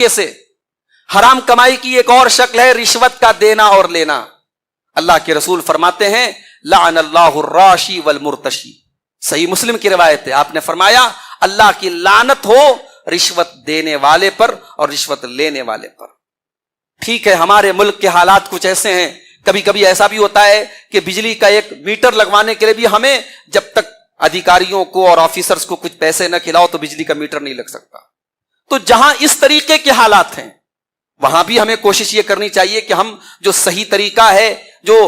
سے حرام کمائی کی ایک اور شکل ہے رشوت کا دینا اور لینا. اللہ کے رسول فرماتے ہیں لعن اللہ الراشی والمرتشی. صحیح مسلم کی روایت ہے, آپ نے فرمایا اللہ کی لعنت ہو رشوت دینے والے پر اور رشوت لینے والے پر. ٹھیک ہے, ہمارے ملک کے حالات کچھ ایسے ہیں, کبھی کبھی ایسا بھی ہوتا ہے کہ بجلی کا ایک میٹر لگوانے کے لیے بھی ہمیں جب تک ادھیکاریوں کو اور آفیسرز کو کچھ پیسے نہ کھلاؤ تو بجلی کا میٹر نہیں لگ سکتا. تو جہاں اس طریقے کے حالات ہیں وہاں بھی ہمیں کوشش یہ کرنی چاہیے کہ ہم جو صحیح طریقہ ہے, جو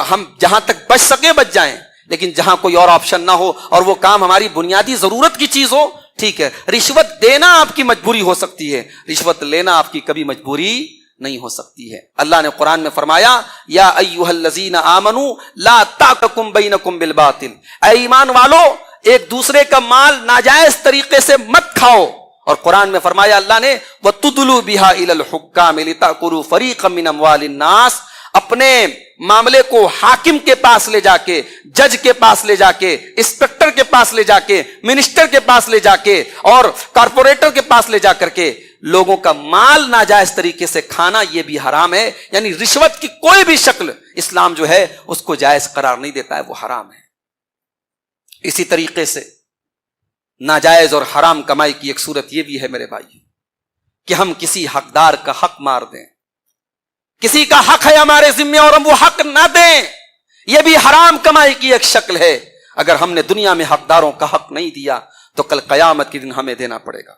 ہم جہاں تک بچ سکیں بچ جائیں, لیکن جہاں کوئی اور آپشن نہ ہو اور وہ کام ہماری بنیادی ضرورت کی چیز ہو, ٹھیک ہے. رشوت دینا آپ کی مجبوری ہو سکتی ہے, رشوت لینا آپ کی کبھی مجبوری نہیں ہو سکتی ہے. اللہ نے قرآن میں فرمایا یا ایھا الذین آمنوا لا تأکلوا بینکم بالباطل, اے ایمان والو ایک دوسرے کا مال ناجائز طریقے سے مت کھاؤ. اور قرآن میں فرمایا اللہ نے وَتُدْلُوا بِهَا إِلَى الْحُكَّامِ لِتَأْكُلُوا فَرِيقًا مِّنْ أَمْوَالِ النَّاسِ, اپنے معاملے کو حاکم کے پاس لے جا کے, جج کے پاس لے جا کے, انسپکٹر کے پاس لے جا کے, منسٹر کے پاس لے جا کے اور کارپوریٹر کے پاس لے جا کر کے لوگوں کا مال ناجائز طریقے سے کھانا, یہ بھی حرام ہے. یعنی رشوت کی کوئی بھی شکل اسلام جو ہے اس کو جائز قرار نہیں دیتا ہے, وہ حرام ہے. اسی طریقے سے ناجائز اور حرام کمائی کی ایک صورت یہ بھی ہے میرے بھائی کہ ہم کسی حقدار کا حق مار دیں. کسی کا حق ہے ہمارے ذمے اور ہم وہ حق نہ دیں, یہ بھی حرام کمائی کی ایک شکل ہے. اگر ہم نے دنیا میں حقداروں کا حق نہیں دیا تو کل قیامت کے دن ہمیں دینا پڑے گا.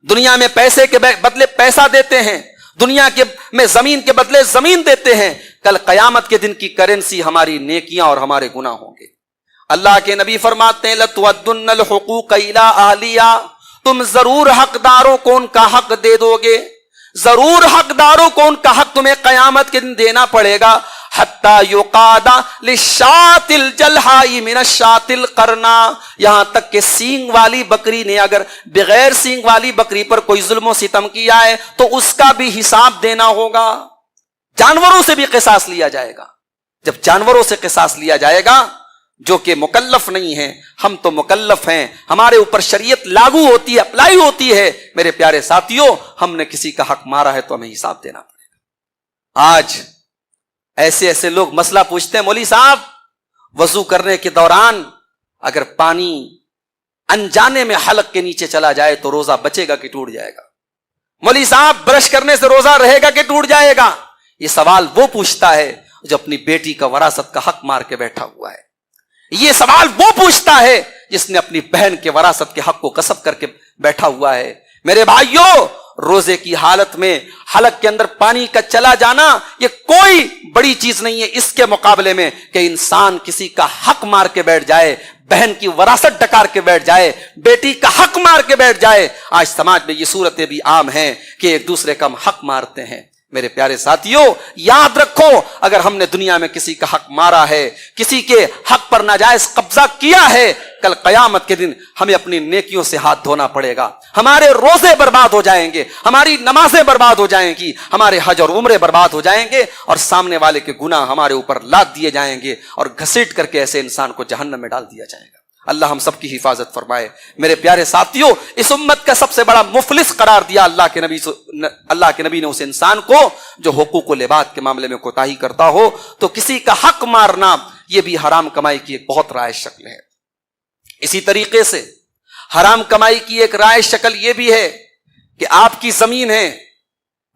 دنیا میں پیسے کے بدلے پیسہ دیتے ہیں, دنیا میں زمین کے بدلے زمین دیتے ہیں, کل قیامت کے دن کی کرنسی ہماری نیکیاں اور ہمارے گناہ ہوں گے. اللہ کے نبی فرماتے ہیں لَتُؤَدُّنَّ الْحُقُوقَ إِلَىٰ أَهْلِهَا, تم ضرور حقداروں کو ان کا حق دے دو گے, ضرور حقداروں کو ان کا حق تمہیں قیامت کے دن دینا پڑے گا. حَتَّى يُقَادَ لِلشَّاةِ الْجَلْحَاءِ مِنَ الشَّاةِ الْقَرْنَاءِ, یہاں تک کہ سینگ والی بکری نے اگر بغیر سینگ والی بکری پر کوئی ظلم و ستم کیا ہے تو اس کا بھی حساب دینا ہوگا. جانوروں سے بھی قصاص لیا جائے گا. جب جانوروں سے قصاص لیا جائے گا جو کہ مکلف نہیں ہیں, ہم تو مکلف ہیں, ہمارے اوپر شریعت لاگو ہوتی ہے, اپلائی ہوتی ہے. میرے پیارے ساتھیوں, ہم نے کسی کا حق مارا ہے تو ہمیں حساب دینا پڑے گا. آج ایسے ایسے لوگ مسئلہ پوچھتے ہیں مولوی صاحب وضو کرنے کے دوران اگر پانی انجانے میں حلق کے نیچے چلا جائے تو روزہ بچے گا کہ ٹوٹ جائے گا؟ مولوی صاحب برش کرنے سے روزہ رہے گا کہ ٹوٹ جائے گا؟ یہ سوال وہ پوچھتا ہے جو اپنی بیٹی کا وراثت کا حق مار کے بیٹھا ہوا ہے. یہ سوال وہ پوچھتا ہے جس نے اپنی بہن کے وراثت کے حق کو غصب کر کے بیٹھا ہوا ہے. میرے بھائیوں, روزے کی حالت میں حلق کے اندر پانی کا چلا جانا یہ کوئی بڑی چیز نہیں ہے اس کے مقابلے میں کہ انسان کسی کا حق مار کے بیٹھ جائے, بہن کی وراثت ڈکار کے بیٹھ جائے, بیٹی کا حق مار کے بیٹھ جائے. آج سماج میں یہ صورتیں بھی عام ہیں کہ ایک دوسرے کا ہم حق مارتے ہیں. میرے پیارے ساتھیوں, یاد رکھو اگر ہم نے دنیا میں کسی کا حق مارا ہے, کسی کے حق پر ناجائز قبضہ کیا ہے, کل قیامت کے دن ہمیں اپنی نیکیوں سے ہاتھ دھونا پڑے گا. ہمارے روزے برباد ہو جائیں گے, ہماری نمازیں برباد ہو جائیں گی, ہمارے حج اور عمرے برباد ہو جائیں گے اور سامنے والے کے گناہ ہمارے اوپر لاد دیے جائیں گے اور گھسیٹ کر کے ایسے انسان کو جہنم میں ڈال دیا جائے گا. اللہ ہم سب کی حفاظت فرمائے. میرے پیارے ساتھیوں, اس امت کا سب سے بڑا مفلس قرار دیا اللہ کے نبی نے اس انسان کو جو حقوق و لباد کے معاملے میں کوتاہی کرتا ہو. تو کسی کا حق مارنا یہ بھی حرام کمائی کی ایک بہت رائج شکل ہے. اسی طریقے سے حرام کمائی کی ایک رائج شکل یہ بھی ہے کہ آپ کی زمین ہے,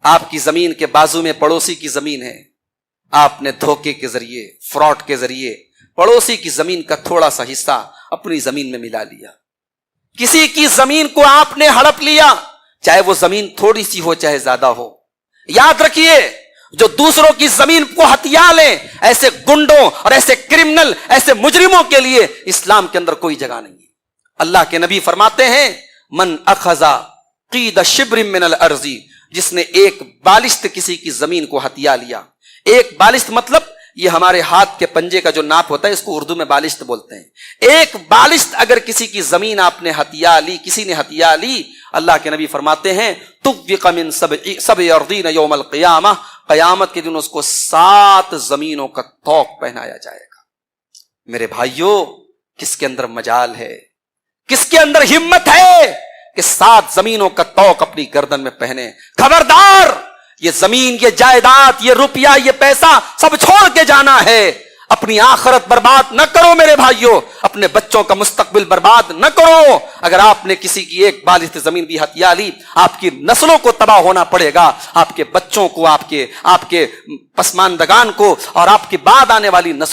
آپ کی زمین کے بازو میں پڑوسی کی زمین ہے, آپ نے دھوکے کے ذریعے, فراڈ کے ذریعے پڑوسی کی زمین کا تھوڑا سا حصہ اپنی زمین میں ملا لیا. کسی کی زمین کو آپ نے ہڑپ لیا, چاہے وہ زمین تھوڑی سی ہو چاہے زیادہ ہو. یاد رکھیے جو دوسروں کی زمین کو ہتھیا لیں, ایسے گنڈوں اور ایسے کرمنل, ایسے مجرموں کے لیے اسلام کے اندر کوئی جگہ نہیں ہے. اللہ کے نبی فرماتے ہیں من اخذ قید شبر من الارض, جس نے ایک بالشت کسی کی زمین کو ہتھیا لیا. ایک بالشت مطلب یہ ہمارے ہاتھ کے پنجے کا جو ناپ ہوتا ہے اس کو اردو میں بالشت بولتے ہیں. ایک بالشت اگر کسی کی زمین آپ نے ہتھیا لی, کسی نے ہتھیا لی, اللہ کے نبی فرماتے ہیں طوق من سبع ارضین یوم القیامہ, قیامت کے دن اس کو 7 زمینوں کا طوق پہنایا جائے گا. میرے بھائیوں, کس کے اندر مجال ہے, کس کے اندر ہمت ہے کہ 7 زمینوں کا توق اپنی گردن میں پہنے. خبردار، یہ زمین، یہ جائیداد، یہ روپیہ، یہ پیسہ سب چھوڑ کے جانا ہے. اپنی آخرت برباد نہ کرو میرے بھائیوں، اپنے بچوں کا مستقبل برباد نہ کرو. اگر آپ نے کسی کی ایک بالغ زمین بھی ہتھیا لی، آپ کی نسلوں کو تباہ ہونا پڑے گا، آپ کے بچوں کو، آپ کے پسماندگان کو، اور آپ کے بعد آنے والی نسلوں